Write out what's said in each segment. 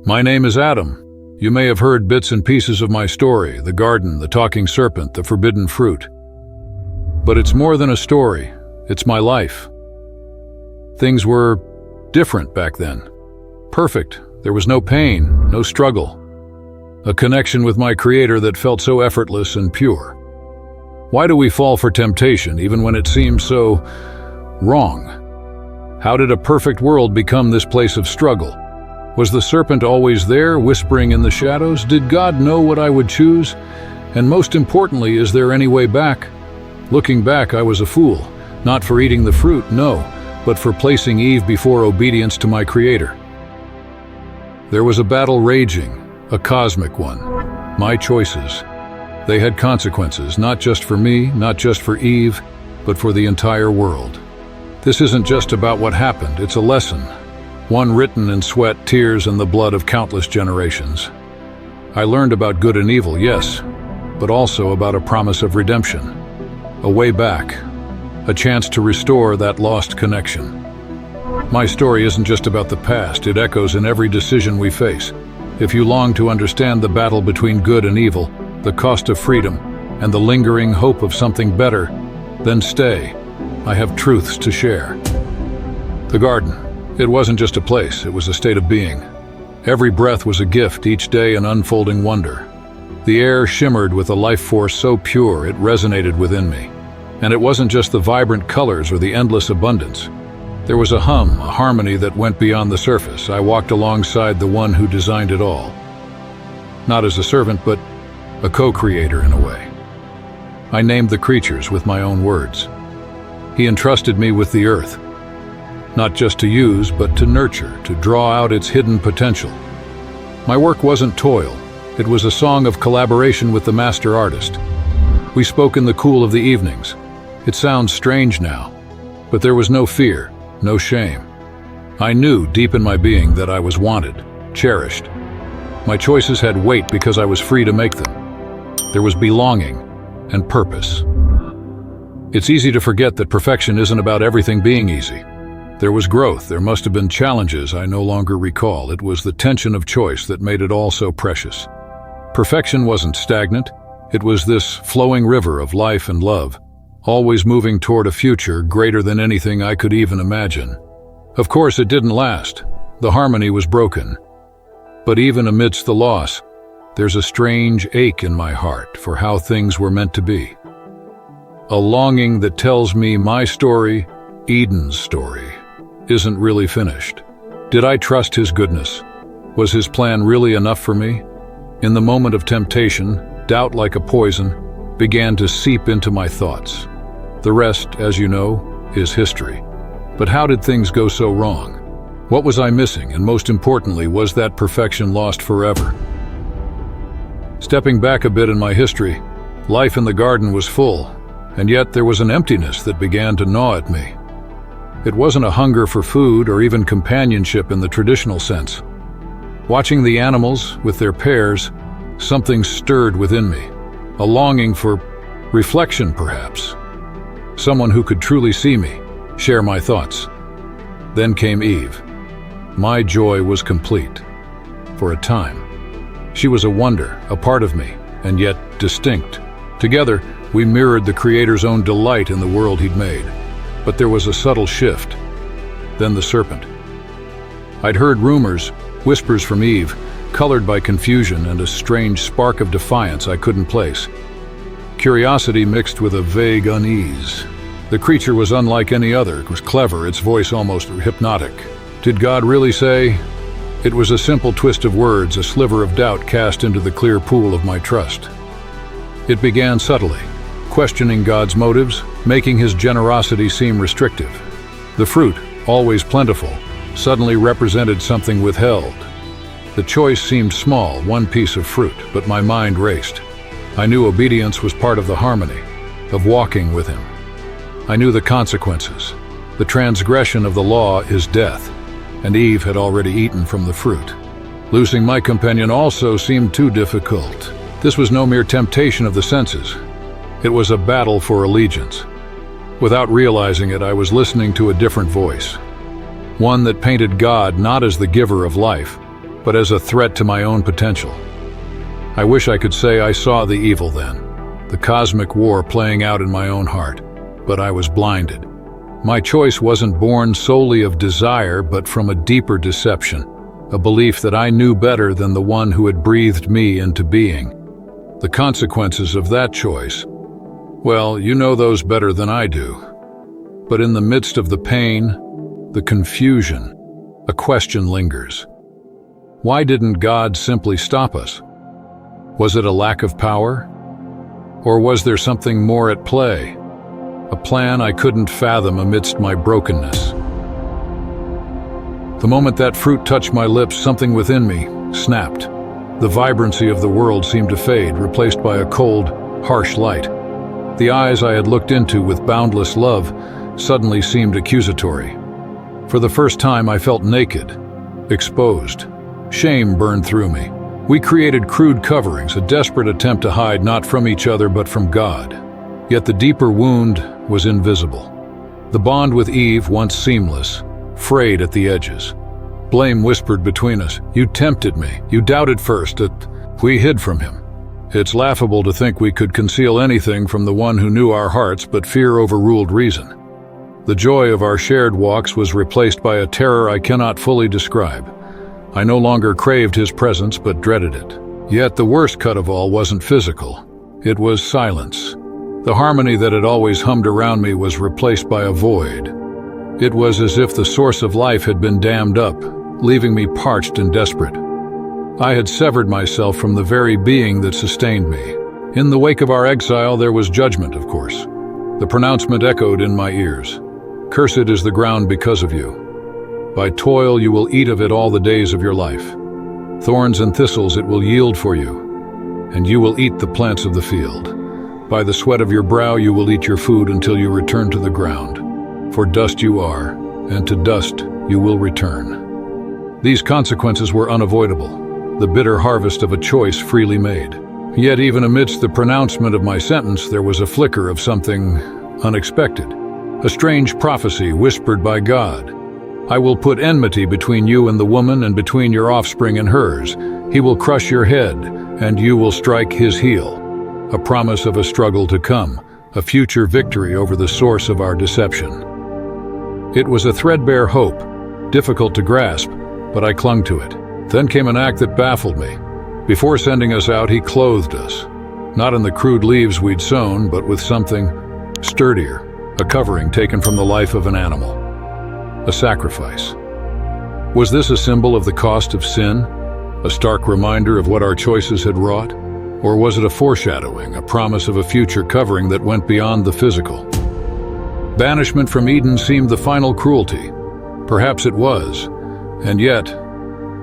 My name is Adam. You may have heard bits and pieces of my story, the garden, the talking serpent, the forbidden fruit. But it's more than a story, it's my life. Things were different back then. Perfect. There was no pain, no struggle. A connection with my Creator that felt so effortless and pure. Why do we fall for temptation even when it seems so wrong? How did a perfect world become this place of struggle? Was the serpent always there, whispering in the shadows? Did God know what I would choose? And most importantly, is there any way back? Looking back, I was a fool. Not for eating the fruit, no, but for placing Eve before obedience to my Creator. There was a battle raging, a cosmic one. My choices. They had consequences, not just for me, not just for Eve, but for the entire world. This isn't just about what happened, it's a lesson. One written in sweat, tears, and the blood of countless generations. I learned about good and evil, yes, but also about a promise of redemption. A way back. A chance to restore that lost connection. My story isn't just about the past, it echoes in every decision we face. If you long to understand the battle between good and evil, the cost of freedom, and the lingering hope of something better, then stay. I have truths to share. The garden. It wasn't just a place, it was a state of being. Every breath was a gift, each day an unfolding wonder. The air shimmered with a life force so pure it resonated within me. And it wasn't just the vibrant colors or the endless abundance. There was a hum, a harmony that went beyond the surface. I walked alongside the one who designed it all. Not as a servant, but a co-creator in a way. I named the creatures with my own words. He entrusted me with the earth. Not just to use, but to nurture, to draw out its hidden potential. My work wasn't toil. It was a song of collaboration with the master artist. We spoke in the cool of the evenings. It sounds strange now, but there was no fear, no shame. I knew deep in my being that I was wanted, cherished. My choices had weight because I was free to make them. There was belonging and purpose. It's easy to forget that perfection isn't about everything being easy. There was growth, there must have been challenges I no longer recall. It was the tension of choice that made it all so precious. Perfection wasn't stagnant, it was this flowing river of life and love, always moving toward a future greater than anything I could even imagine. Of course, it didn't last. The harmony was broken. But even amidst the loss, there's a strange ache in my heart for how things were meant to be. A longing that tells me my story, Eden's story, isn't really finished. Did I trust his goodness? Was his plan really enough for me? In the moment of temptation, doubt like a poison began to seep into my thoughts. The rest, as you know, is history. But how did things go so wrong? What was I missing? And most importantly, was that perfection lost forever? Stepping back a bit in my history, life in the garden was full, and yet there was an emptiness that began to gnaw at me. It wasn't a hunger for food or even companionship in the traditional sense. Watching the animals with their pairs, something stirred within me. A longing for reflection, perhaps. Someone who could truly see me, share my thoughts. Then came Eve. My joy was complete. For a time. She was a wonder, a part of me, and yet distinct. Together, we mirrored the Creator's own delight in the world he'd made. But there was a subtle shift. Then the serpent. I'd heard rumors, whispers from Eve, colored by confusion and a strange spark of defiance I couldn't place. Curiosity mixed with a vague unease. The creature was unlike any other. It was clever, its voice almost hypnotic. Did God really say? It was a simple twist of words, a sliver of doubt cast into the clear pool of my trust. It began subtly, questioning God's motives, making his generosity seem restrictive. The fruit, always plentiful, suddenly represented something withheld. The choice seemed small, one piece of fruit, but my mind raced. I knew obedience was part of the harmony, of walking with him. I knew the consequences. The transgression of the law is death, and Eve had already eaten from the fruit. Losing my companion also seemed too difficult. This was no mere temptation of the senses. It was a battle for allegiance. Without realizing it, I was listening to a different voice. One that painted God not as the giver of life, but as a threat to my own potential. I wish I could say I saw the evil then, the cosmic war playing out in my own heart, but I was blinded. My choice wasn't born solely of desire, but from a deeper deception, a belief that I knew better than the one who had breathed me into being. The consequences of that choice, well, you know those better than I do. But in the midst of the pain, the confusion, a question lingers. Why didn't God simply stop us? Was it a lack of power? Or was there something more at play? A plan I couldn't fathom amidst my brokenness. The moment that fruit touched my lips, something within me snapped. The vibrancy of the world seemed to fade, replaced by a cold, harsh light. The eyes I had looked into with boundless love suddenly seemed accusatory. For the first time, I felt naked, exposed. Shame burned through me. We created crude coverings, a desperate attempt to hide not from each other but from God. Yet the deeper wound was invisible. The bond with Eve, once seamless, frayed at the edges. Blame whispered between us. You tempted me. You doubted first that we hid from him. It's laughable to think we could conceal anything from the one who knew our hearts, but fear overruled reason. The joy of our shared walks was replaced by a terror I cannot fully describe. I no longer craved his presence, but dreaded it. Yet the worst cut of all wasn't physical. It was silence. The harmony that had always hummed around me was replaced by a void. It was as if the source of life had been dammed up, leaving me parched and desperate. I had severed myself from the very being that sustained me. In the wake of our exile, there was judgment, of course. The pronouncement echoed in my ears. Cursed is the ground because of you. By toil you will eat of it all the days of your life. Thorns and thistles it will yield for you, and you will eat the plants of the field. By the sweat of your brow you will eat your food until you return to the ground. For dust you are, and to dust you will return. These consequences were unavoidable, the bitter harvest of a choice freely made. Yet even amidst the pronouncement of my sentence, there was a flicker of something unexpected. A strange prophecy whispered by God. I will put enmity between you and the woman, and between your offspring and hers. He will crush your head, and you will strike his heel. A promise of a struggle to come, a future victory over the source of our deception. It was a threadbare hope, difficult to grasp, but I clung to it. Then came an act that baffled me. Before sending us out, he clothed us. Not in the crude leaves we'd sown, but with something sturdier, a covering taken from the life of an animal. A sacrifice. Was this a symbol of the cost of sin? A stark reminder of what our choices had wrought? Or was it a foreshadowing, a promise of a future covering that went beyond the physical? Banishment from Eden seemed the final cruelty. Perhaps it was. And yet,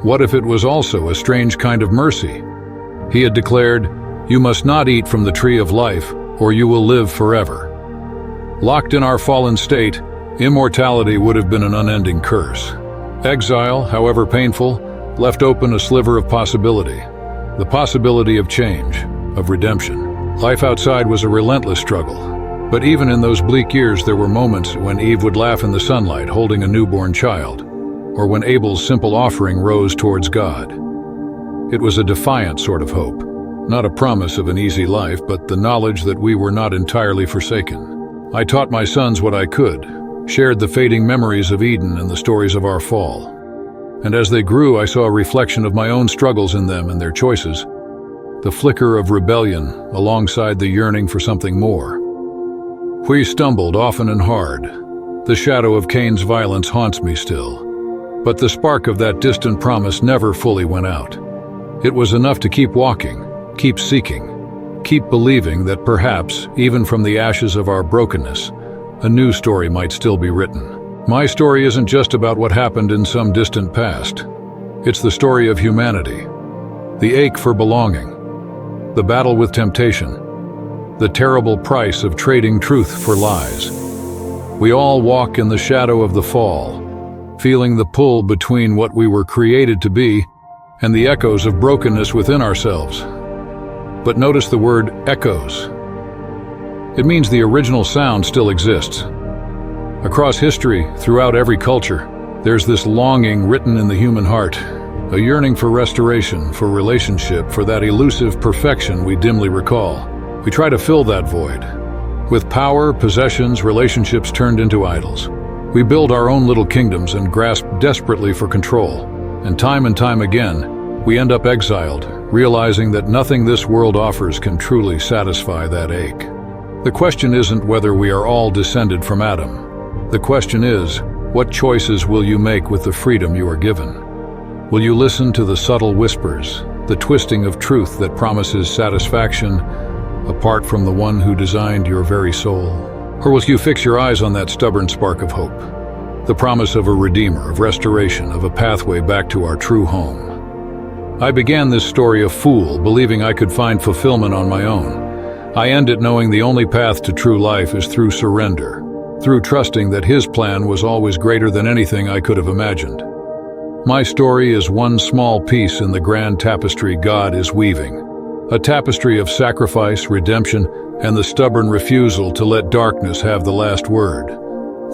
what if it was also a strange kind of mercy? He had declared, "You must not eat from the tree of life, or you will live forever." Locked in our fallen state, immortality would have been an unending curse. Exile, however painful, left open a sliver of possibility. The possibility of change, of redemption. Life outside was a relentless struggle. But even in those bleak years, there were moments when Eve would laugh in the sunlight holding a newborn child, or when Abel's simple offering rose towards God. It was a defiant sort of hope, not a promise of an easy life, but the knowledge that we were not entirely forsaken. I taught my sons what I could, shared the fading memories of Eden and the stories of our fall. And as they grew, I saw a reflection of my own struggles in them and their choices, the flicker of rebellion alongside the yearning for something more. We stumbled often and hard. The shadow of Cain's violence haunts me still. But the spark of that distant promise never fully went out. It was enough to keep walking, keep seeking, keep believing that perhaps, even from the ashes of our brokenness, a new story might still be written. My story isn't just about what happened in some distant past. It's the story of humanity. The ache for belonging, the battle with temptation, the terrible price of trading truth for lies. We all walk in the shadow of the fall, feeling the pull between what we were created to be and the echoes of brokenness within ourselves. But notice the word echoes. It means the original sound still exists. Across history, throughout every culture, there's this longing written in the human heart, a yearning for restoration, for relationship, for that elusive perfection we dimly recall. We try to fill that void. With power, possessions, relationships turned into idols. We build our own little kingdoms and grasp desperately for control. And time again, we end up exiled, realizing that nothing this world offers can truly satisfy that ache. The question isn't whether we are all descended from Adam. The question is, what choices will you make with the freedom you are given? Will you listen to the subtle whispers, the twisting of truth that promises satisfaction apart from the one who designed your very soul? Or will you fix your eyes on that stubborn spark of hope, the promise of a redeemer, of restoration, of a pathway back to our true home? I began this story a fool, believing I could find fulfillment on my own. I end it knowing the only path to true life is through surrender, through trusting that His plan was always greater than anything I could have imagined. My story is one small piece in the grand tapestry God is weaving, a tapestry of sacrifice, redemption, and the stubborn refusal to let darkness have the last word.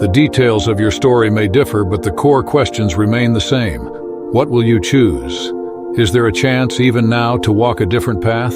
The details of your story may differ, but the core questions remain the same. What will you choose? Is there a chance, even now, to walk a different path?